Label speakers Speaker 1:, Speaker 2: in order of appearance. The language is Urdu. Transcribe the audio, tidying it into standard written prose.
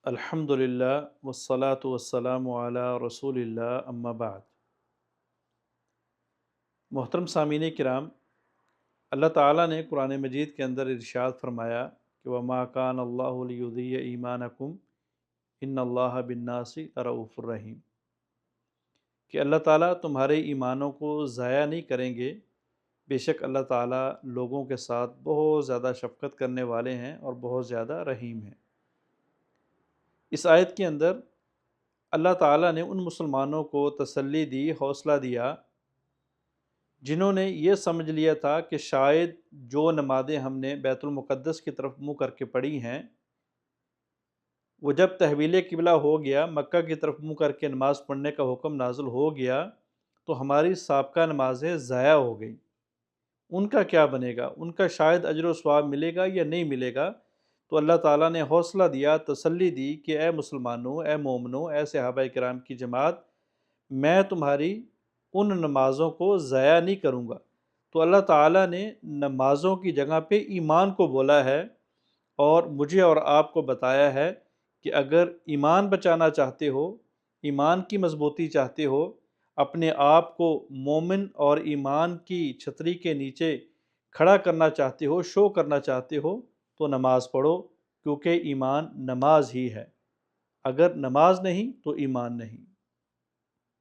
Speaker 1: الحمدللہ والصلاة والسلام علی رسول اللہ اما بعد۔ محترم سامعین کرام، اللہ تعالیٰ نے قرآن مجید کے اندر ارشاد فرمایا کہ وَمَا كَانَ اللَّهُ لِيُضِيَّعَ إِيمَانَكُمْ إِنَّ اللَّهَ بِالنَّاسِ لَرَءُوفٌ رَحِيمٌ، کہ اللہ تعالیٰ تمہارے ایمانوں کو ضائع نہیں کریں گے۔ بے شک اللہ تعالیٰ لوگوں کے ساتھ بہت زیادہ شفقت کرنے والے ہیں اور بہت زیادہ رحیم ہیں۔ اس آیت کے اندر اللہ تعالیٰ نے ان مسلمانوں کو تسلی دی، حوصلہ دیا جنہوں نے یہ سمجھ لیا تھا کہ شاید جو نمازیں ہم نے بیت المقدس کی طرف منہ کر کے پڑھی ہیں، وہ جب تحویل قبلہ ہو گیا، مکہ کی طرف منہ کر کے نماز پڑھنے کا حکم نازل ہو گیا، تو ہماری سابقہ نمازیں ضائع ہو گئیں۔ ان کا کیا بنے گا؟ ان کا شاید اجر و ثواب ملے گا یا نہیں ملے گا؟ تو اللہ تعالیٰ نے حوصلہ دیا، تسلی دی کہ اے مسلمانوں، اے مومنوں، اے صحابہ کرام کی جماعت، میں تمہاری ان نمازوں کو ضائع نہیں کروں گا۔ تو اللہ تعالیٰ نے نمازوں کی جگہ پہ ایمان کو بولا ہے اور مجھے اور آپ کو بتایا ہے کہ اگر ایمان بچانا چاہتے ہو، ایمان کی مضبوطی چاہتے ہو، اپنے آپ کو مومن اور ایمان کی چھتری کے نیچے کھڑا کرنا چاہتے ہو، شو کرنا چاہتے ہو، تو نماز پڑھو، کیونکہ ایمان نماز ہی ہے۔ اگر نماز نہیں تو ایمان نہیں۔